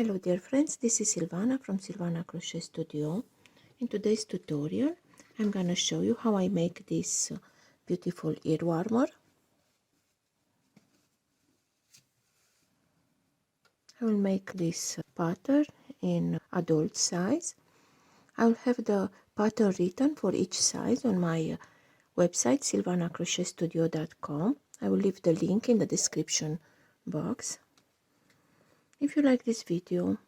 Hello dear friends, this is Silvana from Silvana Crochet Studio. In today's tutorial I'm gonna show you how I make this beautiful ear warmer. I will make this pattern in adult size. I will have the pattern written for each size on my website silvanacrochetstudio.com. I will leave the link in the description box. If you like this video,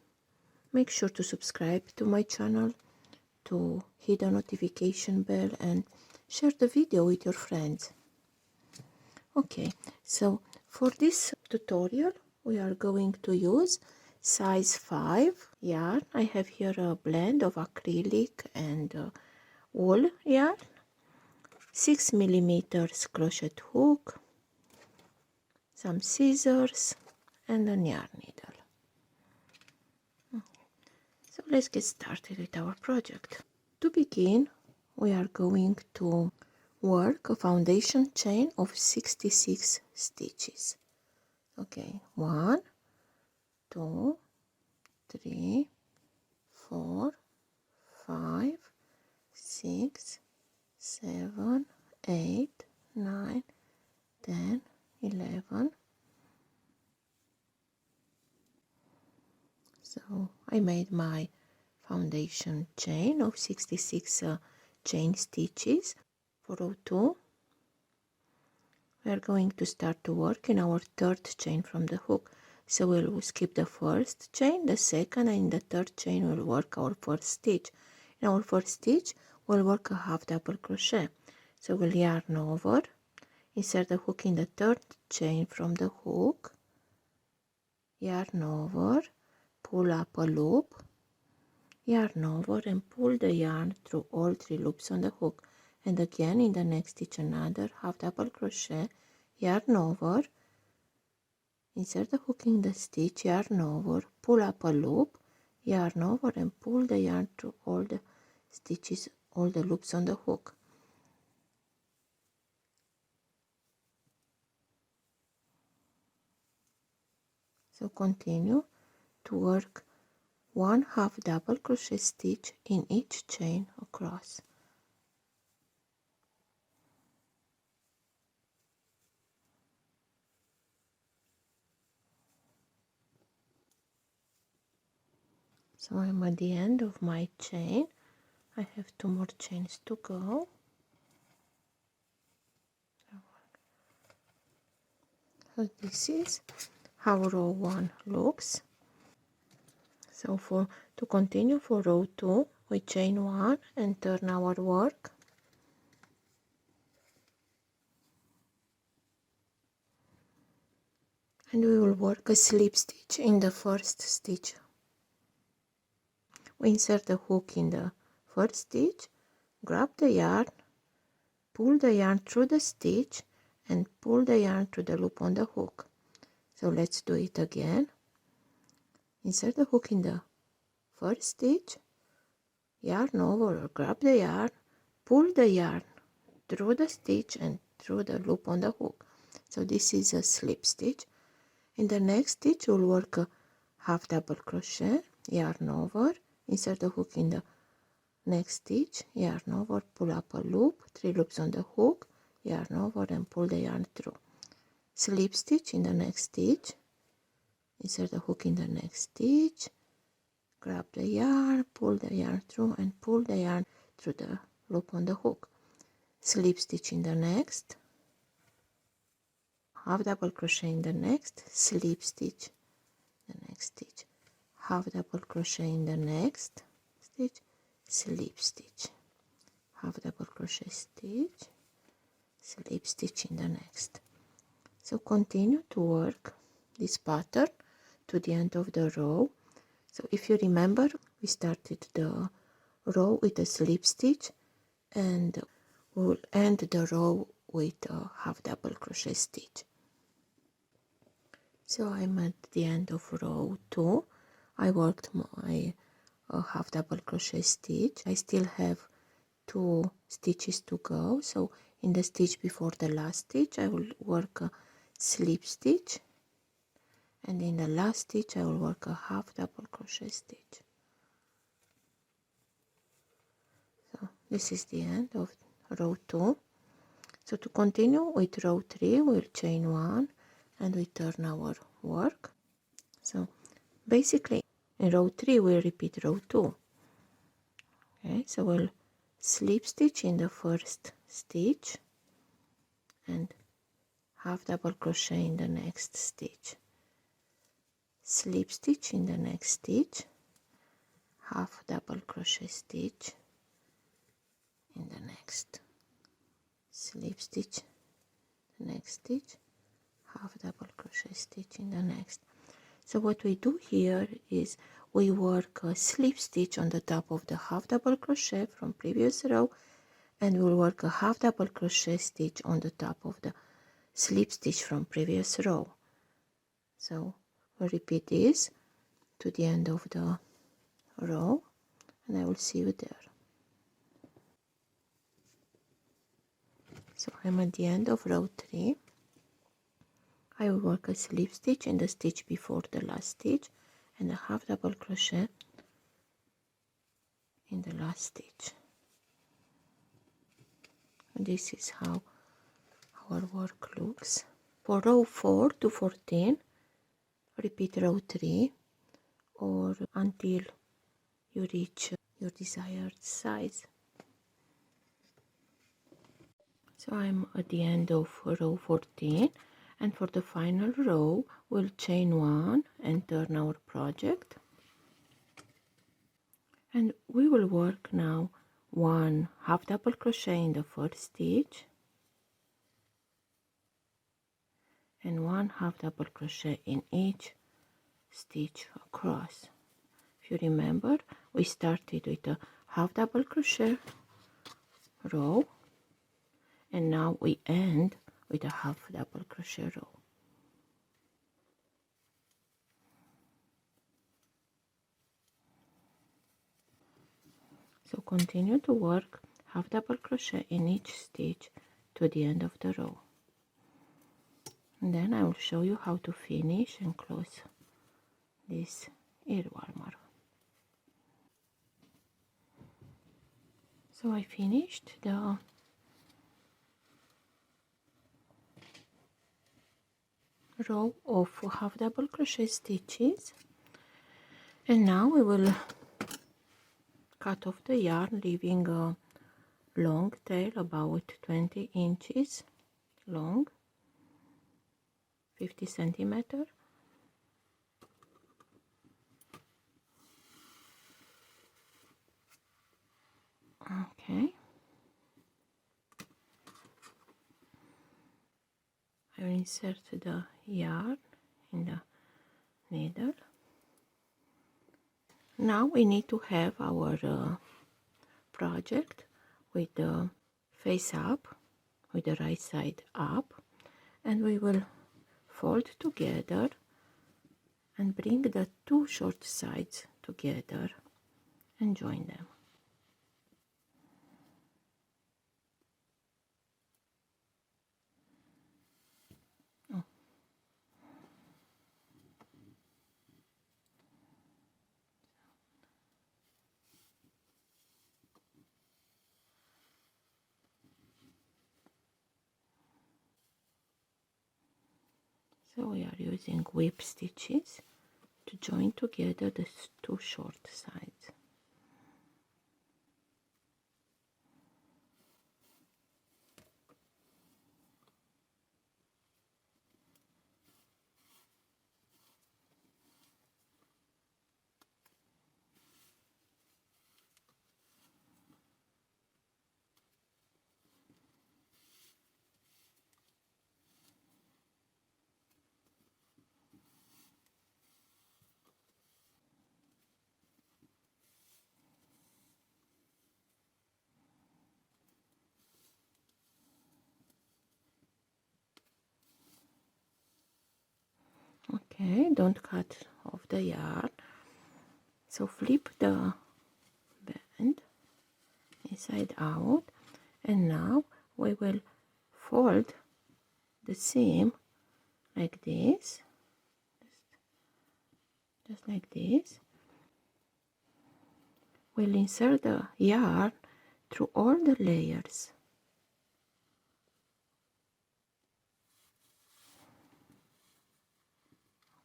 make sure to subscribe to my channel, to hit the notification bell and share the video with your friends. Okay, so for this tutorial we are going to use size 5 yarn. I have here a blend of acrylic and wool yarn, 6 millimeters crochet hook, some scissors and a yarn needle. So let's get started with our project. To begin, we are going to work a foundation chain of 66 stitches. Okay, 1, 2, 3, 4, 5, 6, 7, 8, 9, 10, 11. So I made my foundation chain of 66 chain stitches. For row 2 we are going to start to work in our third chain from the hook. So we'll skip the first chain, the second, and in the third chain we'll work our first stitch. In our first stitch we'll work a half double crochet. So we'll yarn over, insert the hook in the third chain from the hook, yarn over, pull up a loop, yarn over and pull the yarn through all 3 loops on the hook, and again in the next stitch another half double crochet, yarn over, insert the hook in the stitch, yarn over, pull up a loop, yarn over and pull the yarn through all the stitches, all the loops on the hook. So continue to work 1 half double crochet stitch in each chain across. So I'm at the end of my chain. I have 2 more chains to go. So this is how row 1 looks. So to continue for row 2 we chain 1 and turn our work. And we will work a slip stitch in the first stitch. We insert the hook in the first stitch, grab the yarn, pull the yarn through the stitch and pull the yarn through the loop on the hook. So let's do it again. Insert the hook in the first stitch, yarn over or grab the yarn, pull the yarn through the stitch and through the loop on the hook. So this is a slip stitch. In the next stitch we'll work a half double crochet, yarn over, insert the hook in the next stitch, yarn over, pull up a loop, 3 loops on the hook, yarn over and pull the yarn through. Slip stitch in the next stitch, insert the hook in the next stitch, grab the yarn, pull the yarn through and pull the yarn through the loop on the hook. Slip stitch in the next, half double crochet in the next, slip stitch the next stitch, half double crochet in the next stitch, slip stitch, half double crochet stitch, slip stitch in the next. So continue to work this pattern to the end of the row. So if you remember, we started the row with a slip stitch and we will end the row with a half double crochet stitch. So I'm at the end of row 2. I worked my half double crochet stitch. I still have 2 stitches to go. So in the stitch before the last stitch I will work a slip stitch and in the last stitch I will work a half double crochet stitch. So this is the end of row 2. So to continue with row 3, we'll chain 1 and we turn our work. So basically in row 3 we'll repeat row 2. Okay, so we'll slip stitch in the first stitch and half double crochet in the next stitch, slip stitch in the next stitch, half double crochet stitch in the next, slip stitch the next stitch, half double crochet stitch in the next. So what we do here is we work a slip stitch on the top of the half double crochet from previous row, and we'll work a half double crochet stitch on the top of the slip stitch from previous row. So we'll repeat this to the end of the row, and I will see you there. So I'm at the end of row 3. I will work a slip stitch in the stitch before the last stitch and a half double crochet in the last stitch. And this is how our work looks. For row 4 to 14, repeat row 3 or until you reach your desired size. So I'm at the end of row 14, and for the final row we'll chain 1 and turn our project, and we will work now 1 half double crochet in the first stitch and 1 half double crochet in each stitch across. If you remember, we started with a half double crochet row, and now we end with a half double crochet row. So continue to work half double crochet in each stitch to the end of the row, and then I will show you how to finish and close this ear warmer. So I finished the row of half double crochet stitches, and now we will cut off the yarn, leaving a long tail about 20 inches long, 50 centimeter. Okay, I will insert the yarn in the needle. Now we need to have our project with the face up, with the right side up, and we will fold together and bring the two short sides together and join them. So we are using whip stitches to join together the two short sides. Okay, don't cut off the yarn. So flip the band inside out, and now we will fold the seam like this. just like this. We'll insert the yarn through all the layers.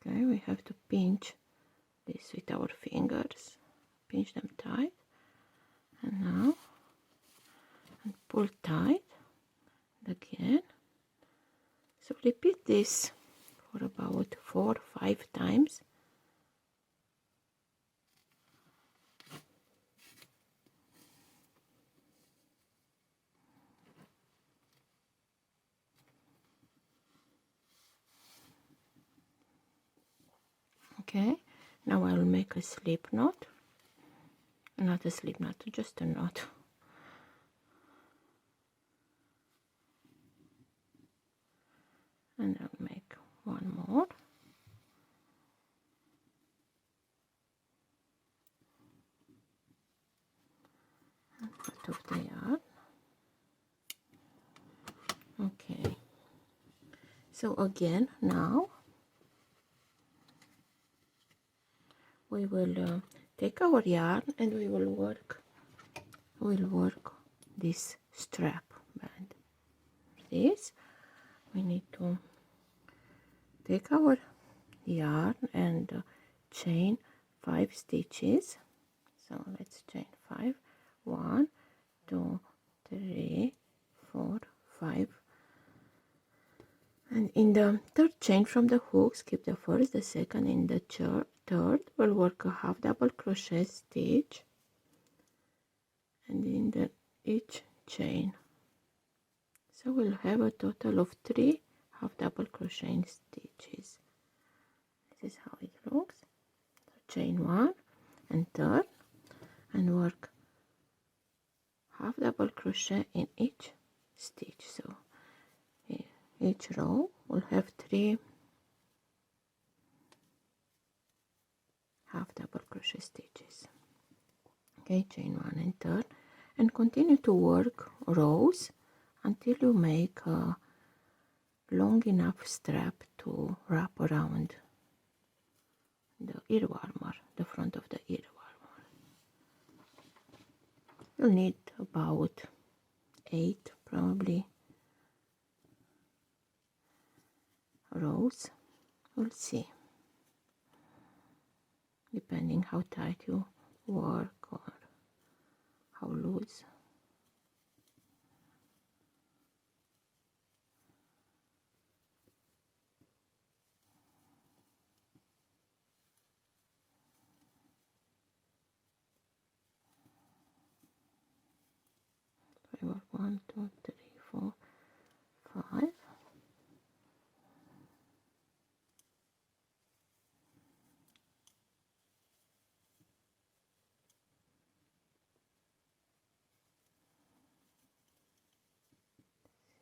Okay, we have to pinch this with our fingers, pinch them tight, and now and pull tight again. So repeat this for about 4 or 5 times. Okay, now I'll make a slip knot, not a slip knot, just a knot. And I'll make one more. And part of the yarn. Okay, so again now we will take our yarn and we will work this strap band. This we need to take our yarn and chain 5 stitches. So let's chain 5. 1, 2, 3, 4, 5. And in the third chain from the hook, skip the first, the second, in the third we'll work a half double crochet stitch, and in the each chain. So we'll have a total of 3 half double crochet stitches. This is how it looks. So chain 1 and turn and work half double crochet in each stitch. So each row will have 3 half double crochet stitches. Okay, chain 1 and turn, and continue to work rows until you make a long enough strap to wrap around the ear warmer, the front of the ear warmer. You'll need about 8 probably rows. We'll see, depending how tight you work or how loose. I work 1, 2, 3, 4, 5.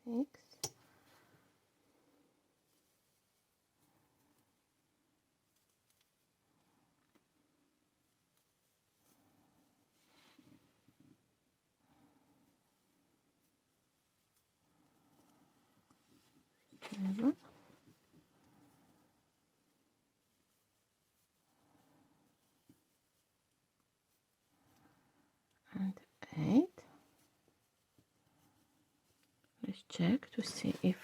Six, seven, and 8. Let's check to see if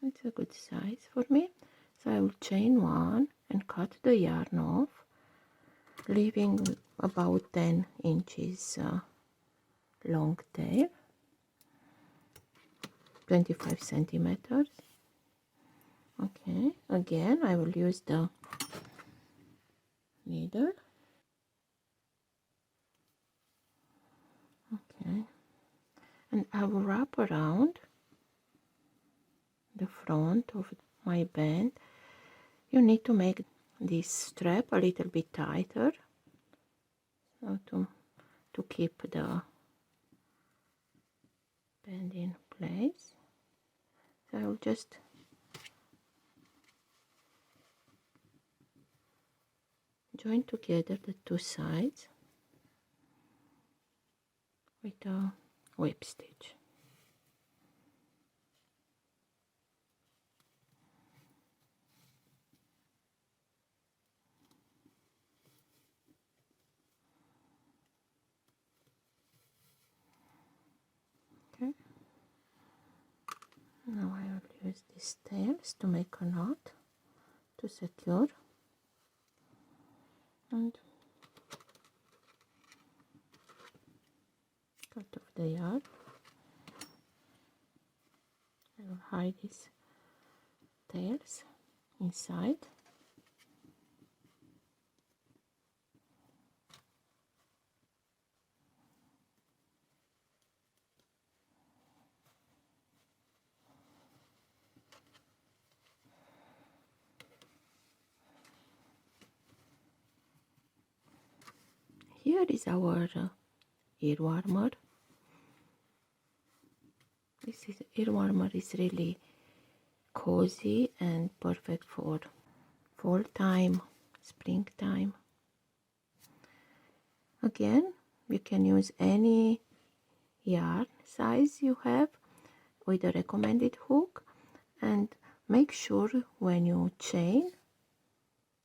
it's a good size for me. So I will chain 1 and cut the yarn off, leaving about 10 inches long tail, 25 centimeters. Okay, again I will use the needle. Okay, and I will wrap around the front of my band. You need to make this strap a little bit tighter, so to keep the band in place. So I will just join together the two sides with a whip stitch. Now I will use these tails to make a knot to secure, and cut off the yarn. I will hide these tails inside. Here is our ear warmer. Ear warmer is really cozy and perfect for fall time, springtime. Again, you can use any yarn size you have with a recommended hook, and make sure when you chain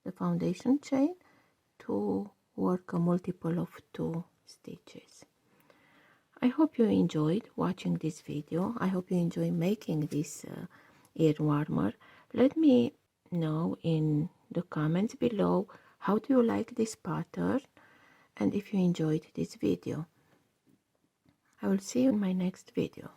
the foundation chain to work a multiple of 2 stitches. I hope you enjoyed watching this video. I hope you enjoy making this ear warmer. Let me know in the comments below how do you like this pattern and if you enjoyed this video. I will see you in my next video.